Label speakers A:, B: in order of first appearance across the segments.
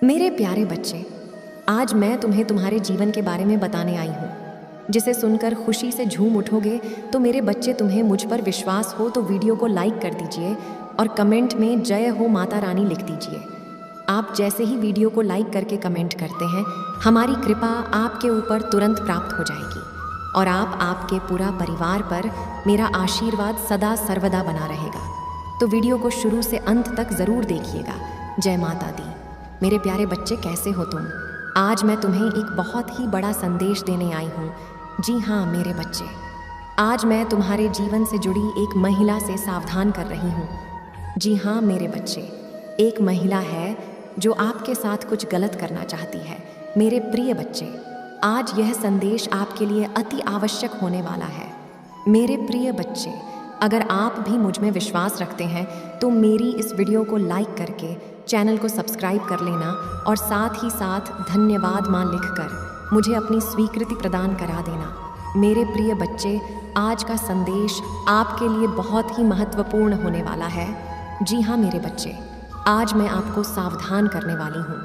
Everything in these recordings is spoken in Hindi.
A: मेरे प्यारे बच्चे, आज मैं तुम्हें तुम्हारे जीवन के बारे में बताने आई हूँ, जिसे सुनकर खुशी से झूम उठोगे। तो मेरे बच्चे, तुम्हें मुझ पर विश्वास हो तो वीडियो को लाइक कर दीजिए और कमेंट में जय हो माता रानी लिख दीजिए। आप जैसे ही वीडियो को लाइक करके कमेंट करते हैं, हमारी कृपा आपके ऊपर तुरंत प्राप्त हो जाएगी और आपके पूरा परिवार पर मेरा आशीर्वाद सदा सर्वदा बना रहेगा। तो वीडियो को शुरू से अंत तक ज़रूर देखिएगा। जय माता दी। मेरे प्यारे बच्चे, कैसे हो तुम? आज मैं तुम्हें एक बहुत ही बड़ा संदेश देने आई हूँ। जी हाँ मेरे बच्चे, आज मैं तुम्हारे जीवन से जुड़ी एक महिला से सावधान कर रही हूँ। जी हाँ मेरे बच्चे, एक महिला है जो आपके साथ कुछ गलत करना चाहती है। मेरे प्रिय बच्चे, आज यह संदेश आपके लिए अति आवश्यक होने वाला है। मेरे प्रिय बच्चे, अगर आप भी मुझ में विश्वास रखते हैं तो मेरी इस वीडियो को लाइक करके चैनल को सब्सक्राइब कर लेना और साथ ही साथ धन्यवाद माँ लिखकर मुझे अपनी स्वीकृति प्रदान करा देना। मेरे प्रिय बच्चे, आज का संदेश आपके लिए बहुत ही महत्वपूर्ण होने वाला है। जी हाँ मेरे बच्चे, आज मैं आपको सावधान करने वाली हूँ।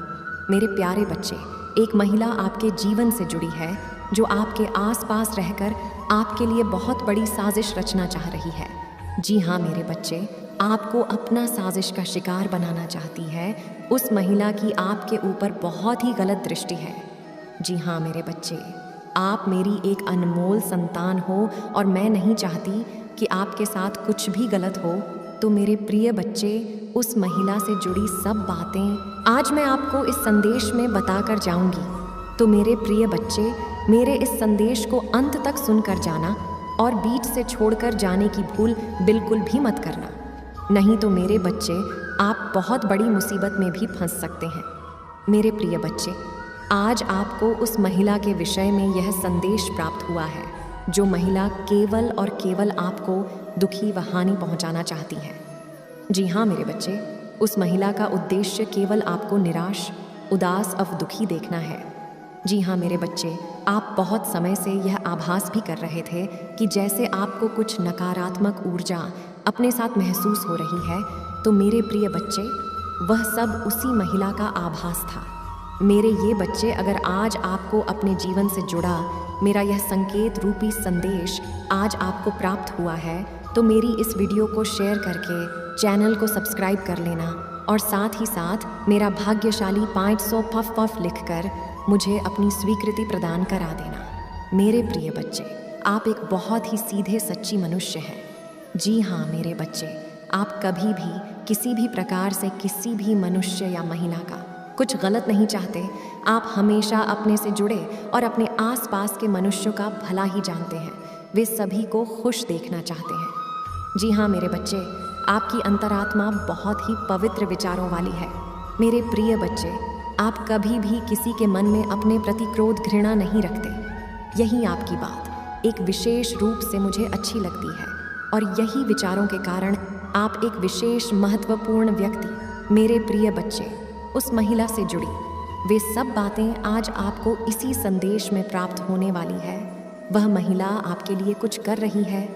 A: मेरे प्यारे बच्चे, एक महिला आपके जीवन से जुड़ी है जो आपके आसपास रहकर आपके लिए बहुत बड़ी साजिश रचना चाह रही है। जी हाँ मेरे बच्चे, आपको अपना साजिश का शिकार बनाना चाहती है। उस महिला की आपके ऊपर बहुत ही गलत दृष्टि है। जी हाँ मेरे बच्चे, आप मेरी एक अनमोल संतान हो और मैं नहीं चाहती कि आपके साथ कुछ भी गलत हो। तो मेरे प्रिय बच्चे, उस महिला से जुड़ी सब बातें आज मैं आपको इस संदेश में बताकर जाऊंगी। तो मेरे प्रिय बच्चे, मेरे इस संदेश को अंत तक सुनकर जाना और बीच से छोड़कर जाने की भूल बिल्कुल भी मत करना, नहीं तो मेरे बच्चे आप बहुत बड़ी मुसीबत में भी फंस सकते हैं। मेरे प्रिय बच्चे, आज आपको उस महिला के विषय में यह संदेश प्राप्त हुआ है जो महिला केवल और केवल आपको दुखी व हानि पहुंचाना चाहती है। जी हाँ मेरे बच्चे, उस महिला का उद्देश्य केवल आपको निराश, उदास और दुखी देखना है। जी हाँ मेरे बच्चे, आप बहुत समय से यह आभास भी कर रहे थे कि जैसे आपको कुछ नकारात्मक ऊर्जा अपने साथ महसूस हो रही है। तो मेरे प्रिय बच्चे, वह सब उसी महिला का आभास था। मेरे ये बच्चे, अगर आज आपको अपने जीवन से जुड़ा मेरा यह संकेत रूपी संदेश आज आपको प्राप्त हुआ है, तो मेरी इस वीडियो को शेयर करके चैनल को सब्सक्राइब कर लेना और साथ ही साथ मेरा भाग्यशाली 500 पफ पफ लिखकर मुझे अपनी स्वीकृति प्रदान करा देना। मेरे प्रिय बच्चे, आप एक बहुत ही सीधे सच्ची मनुष्य हैं। जी हाँ मेरे बच्चे, आप कभी भी किसी भी प्रकार से किसी भी मनुष्य या महिला का कुछ गलत नहीं चाहते। आप हमेशा अपने से जुड़े और अपने आसपास के मनुष्यों का भला ही जानते हैं। वे सभी को खुश देखना चाहते हैं। जी हाँ मेरे बच्चे, आपकी अंतरात्मा बहुत ही पवित्र विचारों वाली है। मेरे प्रिय बच्चे, आप कभी भी किसी के मन में अपने प्रति क्रोध, घृणा नहीं रखते। यही आपकी बात एक विशेष रूप से मुझे अच्छी लगती है और यही विचारों के कारण आप एक विशेष महत्वपूर्ण व्यक्ति, मेरे प्रिय बच्चे, उस महिला से जुड़ी वे सब बातें आज आपको इसी संदेश में प्राप्त होने वाली है। वह महिला आपके लिए कुछ कर रही है।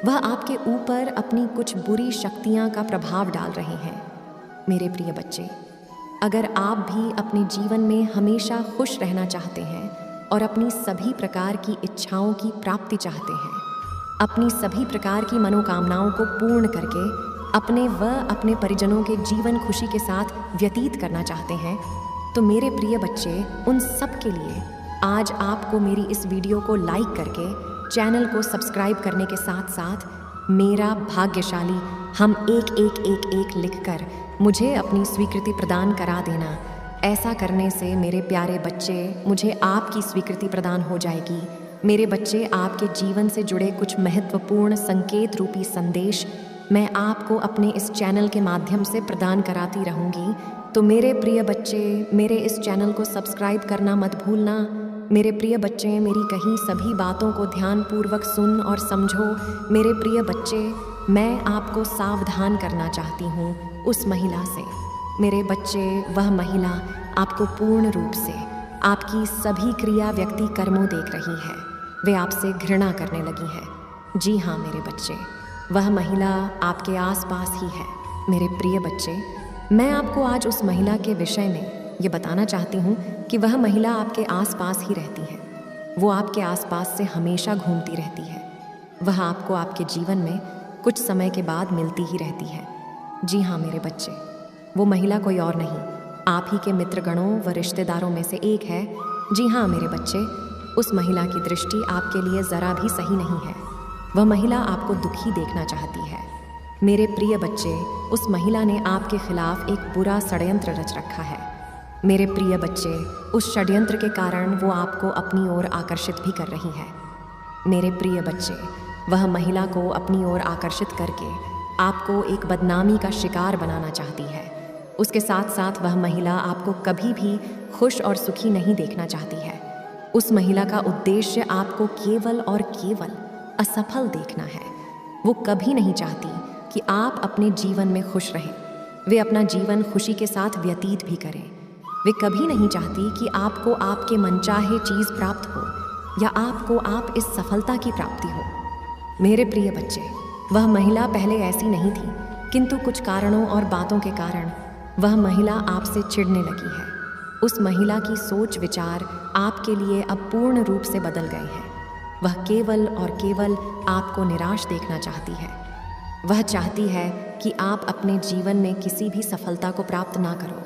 A: वह आपके ऊपर अपनी कुछ बुरी शक्तियाँ का प्रभाव डाल रहे हैं। मेरे प्रिय बच्चे, अगर आप भी अपने जीवन में हमेशा खुश रहना चाहते हैं और अपनी सभी प्रकार की इच्छाओं की प्राप्ति चाहते हैं, अपनी सभी प्रकार की मनोकामनाओं को पूर्ण करके अपने व अपने परिजनों के जीवन खुशी के साथ व्यतीत करना चाहते हैं, तो मेरे प्रिय बच्चे, उन सब के लिए आज आपको मेरी इस वीडियो को लाइक करके चैनल को सब्सक्राइब करने के साथ साथ मेरा भाग्यशाली हम एक एक एक एक लिखकर मुझे अपनी स्वीकृति प्रदान करा देना। ऐसा करने से मेरे प्यारे बच्चे, मुझे आपकी स्वीकृति प्रदान हो जाएगी। मेरे बच्चे, आपके जीवन से जुड़े कुछ महत्वपूर्ण संकेत रूपी संदेश मैं आपको अपने इस चैनल के माध्यम से प्रदान कराती रहूँगी। तो मेरे प्रिय बच्चे, मेरे इस चैनल को सब्सक्राइब करना मत भूलना। मेरे प्रिय बच्चे, मेरी कही सभी बातों को ध्यानपूर्वक सुन और समझो। मेरे प्रिय बच्चे, मैं आपको सावधान करना चाहती हूँ उस महिला से। मेरे बच्चे, वह महिला आपको पूर्ण रूप से आपकी सभी क्रिया, व्यक्ति, कर्मों देख रही है। वे आपसे घृणा करने लगी है। जी हाँ मेरे बच्चे, वह महिला आपके आसपास ही है। मेरे प्रिय बच्चे, मैं आपको आज उस महिला के विषय में ये बताना चाहती हूँ कि वह महिला आपके आसपास ही रहती है। वो आपके आसपास से हमेशा घूमती रहती है। वह आपको आपके जीवन में कुछ समय के बाद मिलती ही रहती है। जी हाँ मेरे बच्चे, वो महिला कोई और नहीं, आप ही के मित्रगणों व रिश्तेदारों में से एक है। जी हाँ मेरे बच्चे, उस महिला की दृष्टि आपके लिए ज़रा भी सही नहीं है। वह महिला आपको दुखी देखना चाहती है। मेरे प्रिय बच्चे, उस महिला ने आपके खिलाफ एक बुरा षड्यंत्र रच रखा है। मेरे प्रिय बच्चे, उस षड्यंत्र के कारण वो आपको अपनी ओर आकर्षित भी कर रही है। मेरे प्रिय बच्चे, वह महिला को अपनी ओर आकर्षित करके आपको एक बदनामी का शिकार बनाना चाहती है। उसके साथ साथ वह महिला आपको कभी भी खुश और सुखी नहीं देखना चाहती है। उस महिला का उद्देश्य आपको केवल और केवल असफल देखना है। वो कभी नहीं चाहती कि आप अपने जीवन में खुश रहें। वे अपना जीवन खुशी के साथ व्यतीत भी करें। वे कभी नहीं चाहती कि आपको आपके मनचाहे चीज़ प्राप्त हो या आपको आप इस सफलता की प्राप्ति हो। मेरे प्रिय बच्चे, वह महिला पहले ऐसी नहीं थी, किंतु कुछ कारणों और बातों के कारण वह महिला आपसे चिढ़ने लगी है। उस महिला की सोच विचार आपके लिए अब पूर्ण रूप से बदल गए हैं। वह केवल और केवल आपको निराश देखना चाहती है। वह चाहती है कि आप अपने जीवन में किसी भी सफलता को प्राप्त ना करो।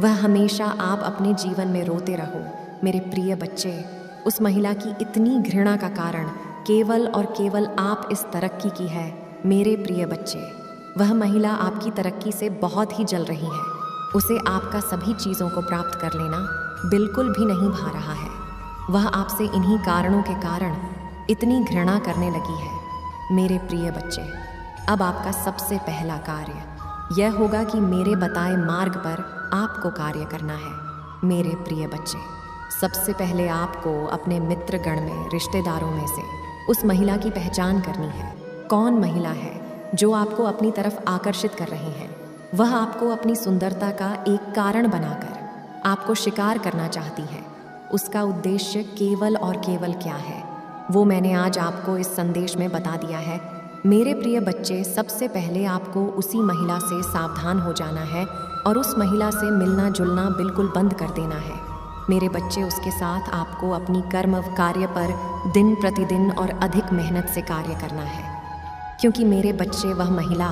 A: वह हमेशा आप अपने जीवन में रोते रहो। मेरे प्रिय बच्चे, उस महिला की इतनी घृणा का कारण केवल और केवल आप इस तरक्की की है। मेरे प्रिय बच्चे, वह महिला आपकी तरक्की से बहुत ही जल रही है। उसे आपका सभी चीज़ों को प्राप्त कर लेना बिल्कुल भी नहीं भा रहा है। वह आपसे इन्हीं कारणों के कारण इतनी घृणा करने लगी है। मेरे प्रिय बच्चे, अब आपका सबसे पहला कार्य यह होगा कि मेरे बताए मार्ग पर आपको कार्य करना है। मेरे प्रिय बच्चे, सबसे पहले आपको अपने मित्रगण में, रिश्तेदारों में से उस महिला की पहचान करनी है। कौन महिला है जो आपको अपनी तरफ आकर्षित कर रही है? वह आपको अपनी सुंदरता का एक कारण बनाकर आपको शिकार करना चाहती है। उसका उद्देश्य केवल और केवल क्या है, वो मैंने आज आपको इस संदेश में बता दिया है। मेरे प्रिय बच्चे, सबसे पहले आपको उसी महिला से सावधान हो जाना है और उस महिला से मिलना जुलना बिल्कुल बंद कर देना है। मेरे बच्चे, उसके साथ आपको अपनी कर्म कार्य पर दिन प्रतिदिन और अधिक मेहनत से कार्य करना है, क्योंकि मेरे बच्चे, वह महिला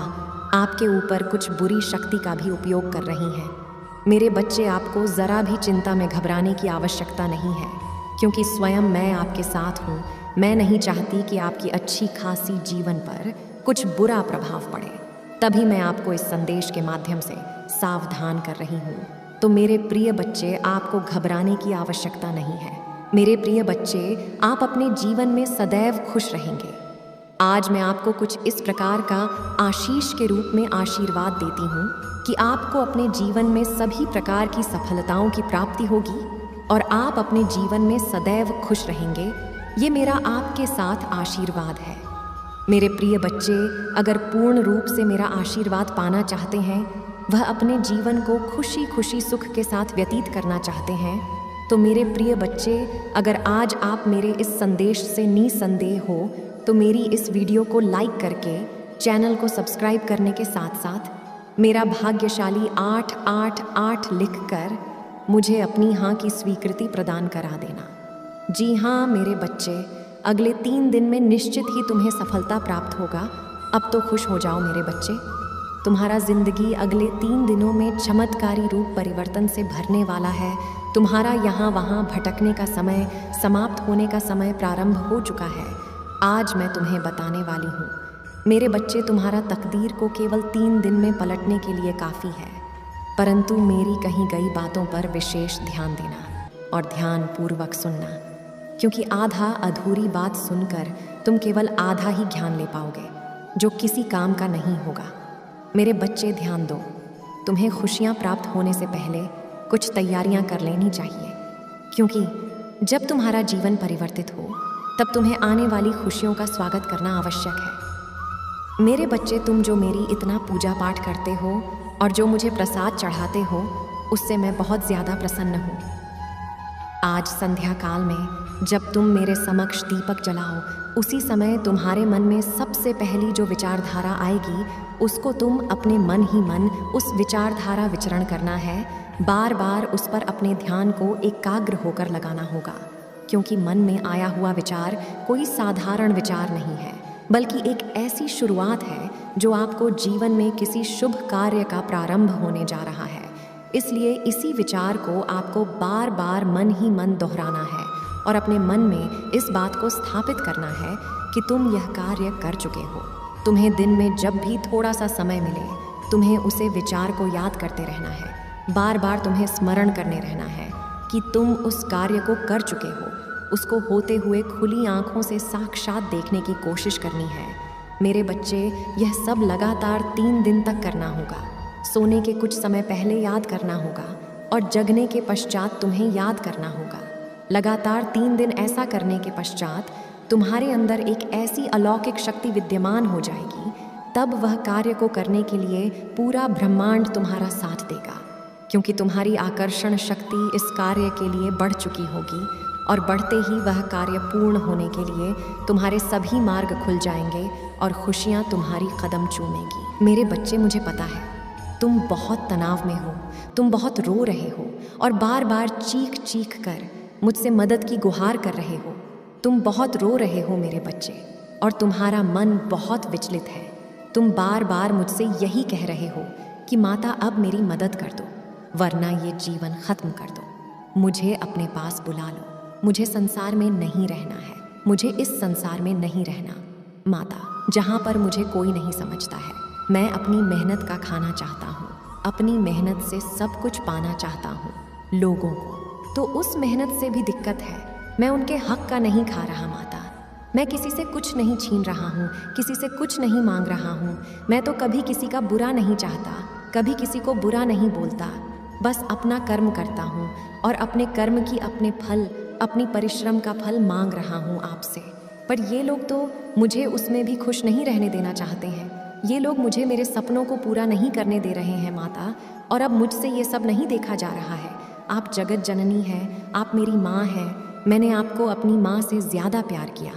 A: आपके ऊपर कुछ बुरी शक्ति का भी उपयोग कर रही है। मेरे बच्चे, आपको ज़रा भी चिंता में घबराने की आवश्यकता नहीं है, क्योंकि स्वयं मैं आपके साथ हूँ। मैं नहीं चाहती कि आपकी अच्छी खासी जीवन पर कुछ बुरा प्रभाव पड़े, तभी मैं आपको इस संदेश के माध्यम से सावधान कर रही हूँ। तो मेरे प्रिय बच्चे, आपको घबराने की आवश्यकता नहीं है। मेरे प्रिय बच्चे, आप अपने जीवन में सदैव खुश रहेंगे। आज मैं आपको कुछ इस प्रकार का आशीष के रूप में आशीर्वाद देती हूँ कि आपको अपने जीवन में सभी प्रकार की सफलताओं की प्राप्ति होगी और आप अपने जीवन में सदैव खुश रहेंगे। ये मेरा आपके साथ आशीर्वाद है। मेरे प्रिय बच्चे, अगर पूर्ण रूप से मेरा आशीर्वाद पाना चाहते हैं, वह अपने जीवन को खुशी खुशी सुख के साथ व्यतीत करना चाहते हैं, तो मेरे प्रिय बच्चे, अगर आज आप मेरे इस संदेश से निसंदेह हो तो मेरी इस वीडियो को लाइक करके चैनल को सब्सक्राइब करने के साथ साथ मेरा भाग्यशाली 888 लिखकर मुझे अपनी हाँ की स्वीकृति प्रदान करा देना। जी हाँ मेरे बच्चे, अगले 3 दिन में निश्चित ही तुम्हें सफलता प्राप्त होगा। अब तो खुश हो जाओ मेरे बच्चे। तुम्हारा जिंदगी अगले 3 दिनों में चमत्कारी रूप परिवर्तन से भरने वाला है। तुम्हारा यहाँ वहाँ भटकने का समय समाप्त होने का समय प्रारंभ हो चुका है। आज मैं तुम्हें बताने वाली हूँ मेरे बच्चे, तुम्हारा तकदीर को केवल 3 दिन में पलटने के लिए काफ़ी है, परंतु मेरी कही गई बातों पर विशेष ध्यान देना और ध्यान पूर्वक सुनना, क्योंकि आधा अधूरी बात सुनकर तुम केवल आधा ही ज्ञान ले पाओगे, जो किसी काम का नहीं होगा। मेरे बच्चे ध्यान दो, तुम्हें खुशियाँ प्राप्त होने से पहले कुछ तैयारियाँ कर लेनी चाहिए, क्योंकि जब तुम्हारा जीवन परिवर्तित हो तब तुम्हें आने वाली खुशियों का स्वागत करना आवश्यक है। मेरे बच्चे, तुम जो मेरी इतना पूजा पाठ करते हो और जो मुझे प्रसाद चढ़ाते हो, उससे मैं बहुत ज़्यादा प्रसन्न हूँ। आज संध्या काल में जब तुम मेरे समक्ष दीपक जलाओ, उसी समय तुम्हारे मन में सबसे पहली जो विचारधारा आएगी, उसको तुम अपने मन ही मन उस विचारधारा विचरण करना है। बार बार उस पर अपने ध्यान को एकाग्र होकर लगाना होगा, क्योंकि मन में आया हुआ विचार कोई साधारण विचार नहीं है, बल्कि एक ऐसी शुरुआत है जो आपको जीवन में किसी शुभ कार्य का प्रारंभ होने जा रहा है। इसलिए इसी विचार को आपको बार बार मन ही मन दोहराना है और अपने मन में इस बात को स्थापित करना है कि तुम यह कार्य कर चुके हो। तुम्हें दिन में जब भी थोड़ा सा समय मिले, तुम्हें उसे विचार को याद करते रहना है। बार बार तुम्हें स्मरण करने रहना है कि तुम उस कार्य को कर चुके हो। उसको होते हुए खुली आंखों से साक्षात देखने की कोशिश करनी है। मेरे बच्चे, यह सब लगातार 3 दिन तक करना होगा। सोने के कुछ समय पहले याद करना होगा और जगने के पश्चात तुम्हें याद करना होगा। लगातार 3 दिन ऐसा करने के पश्चात तुम्हारे अंदर एक ऐसी अलौकिक शक्ति विद्यमान हो जाएगी, तब वह कार्य को करने के लिए पूरा ब्रह्मांड तुम्हारा साथ देगा, क्योंकि तुम्हारी आकर्षण शक्ति इस कार्य के लिए बढ़ चुकी होगी और बढ़ते ही वह कार्य पूर्ण होने के लिए तुम्हारे सभी मार्ग खुल जाएंगे और खुशियाँ तुम्हारी कदम चूमेंगी। मेरे बच्चे, मुझे पता है तुम बहुत तनाव में हो, तुम बहुत रो रहे हो और बार बार चीख चीख कर मुझसे मदद की गुहार कर रहे हो। तुम बहुत रो रहे हो मेरे बच्चे, और तुम्हारा मन बहुत विचलित है। तुम बार बार मुझसे यही कह रहे हो कि माता, अब मेरी मदद कर दो, वरना ये जीवन खत्म कर दो। मुझे अपने पास बुला लो, मुझे संसार में नहीं रहना है, मुझे इस संसार में नहीं रहना माता, जहाँ पर मुझे कोई नहीं समझता है। मैं अपनी मेहनत का खाना चाहता हूँ, अपनी मेहनत से सब कुछ पाना चाहता हूँ। लोगों को तो उस मेहनत से भी दिक्कत है, मैं उनके हक का नहीं खा रहा माता। मैं किसी से कुछ नहीं छीन रहा हूँ, किसी से कुछ नहीं मांग रहा हूँ। मैं तो कभी किसी का बुरा नहीं चाहता, कभी किसी को बुरा नहीं बोलता, बस अपना कर्म करता हूँ और अपने कर्म की अपने फल, अपनी परिश्रम का फल मांग रहा हूँ आपसे। पर ये लोग तो मुझे उसमें भी खुश नहीं रहने देना चाहते हैं। ये लोग मुझे मेरे सपनों को पूरा नहीं करने दे रहे हैं माता, और अब मुझसे ये सब नहीं देखा जा रहा है। आप जगत जननी हैं, आप मेरी माँ हैं। मैंने आपको अपनी माँ से ज़्यादा प्यार किया,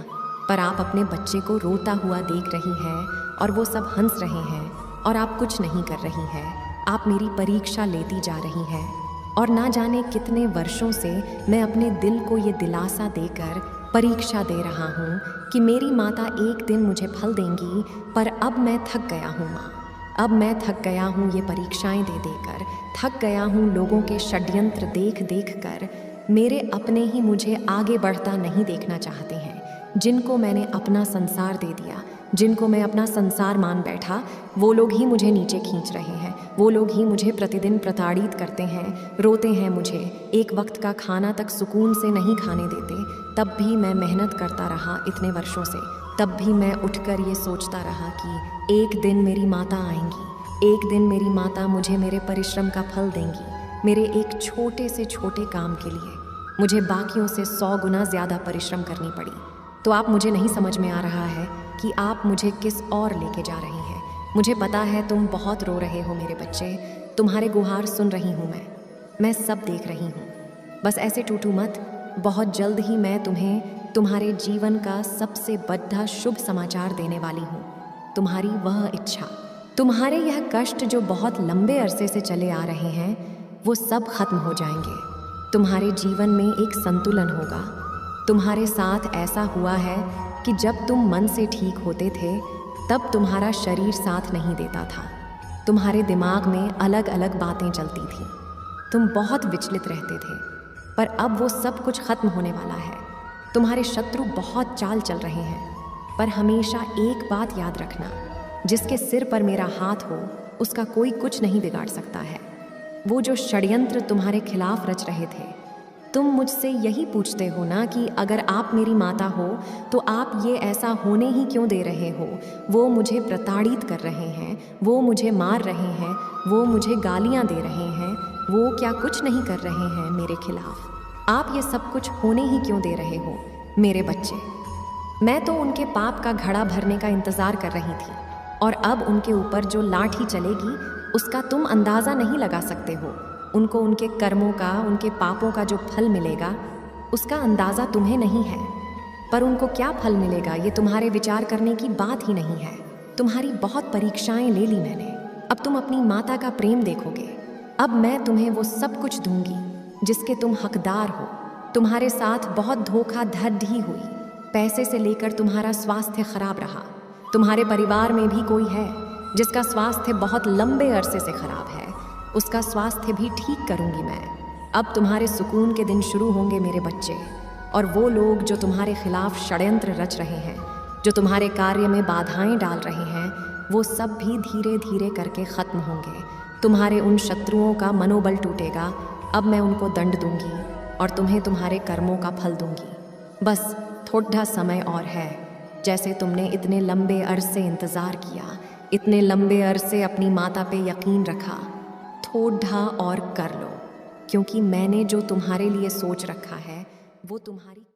A: पर आप अपने बच्चे को रोता हुआ देख रही हैं और वो सब हंस रहे हैं और आप कुछ नहीं कर रही हैं। आप मेरी परीक्षा लेती जा रही हैं और ना जाने कितने वर्षों से मैं अपने दिल को ये दिलासा देकर परीक्षा दे रहा हूँ कि मेरी माता एक दिन मुझे फल देंगी, पर अब मैं थक गया हूँ माँ। अब मैं थक गया हूँ ये परीक्षाएं दे देकर, थक गया हूँ लोगों के षड्यंत्र देख देख कर। मेरे अपने ही मुझे आगे बढ़ता नहीं देखना चाहते हैं। जिनको मैंने अपना संसार दे दिया, जिनको मैं अपना संसार मान बैठा, वो लोग ही मुझे नीचे खींच रहे हैं। वो लोग ही मुझे प्रतिदिन प्रताड़ित करते हैं, रोते हैं मुझे। एक वक्त का खाना तक सुकून से नहीं खाने देते। तब भी मैं मेहनत करता रहा इतने वर्षों से। तब भी मैं उठकर ये सोचता रहा कि एक दिन मेरी माता आएंगी, एक दिन मेरी माता मुझे मेरे परिश्रम का फल देंगी। मेरे एक छोटे से छोटे काम के लिए मुझे बाकियों से 100 गुना ज़्यादा परिश्रम करनी पड़ी। तो आप मुझे नहीं समझ में आ रहा है कि आप मुझे किस और लेके जा रहे हैं। मुझे पता है तुम बहुत रो रहे हो मेरे बच्चे, तुम्हारे गुहार सुन रही हूँ मैं सब देख रही हूँ। बस ऐसे टूटू मत। बहुत जल्द ही मैं तुम्हें तुम्हारे जीवन का सबसे बड़ा शुभ समाचार देने वाली हूँ। तुम्हारी वह इच्छा, तुम्हारे यह कष्ट जो बहुत लंबे अरसे से चले आ रहे हैं, वो सब खत्म हो जाएंगे। तुम्हारे जीवन में एक संतुलन होगा। तुम्हारे साथ ऐसा हुआ है कि जब तुम मन से ठीक होते थे, तब तुम्हारा शरीर साथ नहीं देता था। तुम्हारे दिमाग में अलग अलग बातें चलती थीं। तुम बहुत विचलित रहते थे, पर अब वो सब कुछ खत्म होने वाला है। तुम्हारे शत्रु बहुत चाल चल रहे हैं, पर हमेशा एक बात याद रखना, जिसके सिर पर मेरा हाथ हो, उसका कोई कुछ नहीं बिगाड़ सकता है। वो जो षड्यंत्र तुम्हारे खिलाफ रच रहे थे, तुम मुझसे यही पूछते हो ना कि अगर आप मेरी माता हो तो आप ये ऐसा होने ही क्यों दे रहे हो। वो मुझे प्रताड़ित कर रहे हैं, वो मुझे मार रहे हैं, वो मुझे गालियां दे रहे हैं, वो क्या कुछ नहीं कर रहे हैं मेरे खिलाफ। आप ये सब कुछ होने ही क्यों दे रहे हो मेरे बच्चे। मैं तो उनके पाप का घड़ा भरने का इंतज़ार कर रही थी, और अब उनके ऊपर जो लाठी चलेगी उसका तुम अंदाज़ा नहीं लगा सकते हो। उनको उनके कर्मों का, उनके पापों का जो फल मिलेगा, उसका अंदाज़ा तुम्हें नहीं है। पर उनको क्या फल मिलेगा ये तुम्हारे विचार करने की बात ही नहीं है। तुम्हारी बहुत परीक्षाएं ले ली मैंने, अब तुम अपनी माता का प्रेम देखोगे। अब मैं तुम्हें वो सब कुछ दूंगी जिसके तुम हकदार हो। तुम्हारे साथ बहुत धोखाधड़ी हुई, पैसे से लेकर तुम्हारा स्वास्थ्य खराब रहा। तुम्हारे परिवार में भी कोई है जिसका स्वास्थ्य बहुत लंबे अरसे से खराब है, उसका स्वास्थ्य भी ठीक करूंगी मैं। अब तुम्हारे सुकून के दिन शुरू होंगे मेरे बच्चे, और वो लोग जो तुम्हारे खिलाफ षड्यंत्र रच रहे हैं, जो तुम्हारे कार्य में बाधाएं डाल रहे हैं, वो सब भी धीरे धीरे करके ख़त्म होंगे। तुम्हारे उन शत्रुओं का मनोबल टूटेगा। अब मैं उनको दंड दूंगी और तुम्हें तुम्हारे कर्मों का फल दूंगी। बस थोड़ा समय और है। जैसे तुमने इतने लंबे अरसे इंतज़ार किया, इतने लंबे अरसे अपनी माता पे यकीन रखा, थोड़ा और कर लो, क्योंकि मैंने जो तुम्हारे लिए सोच रखा है वो तुम्हारी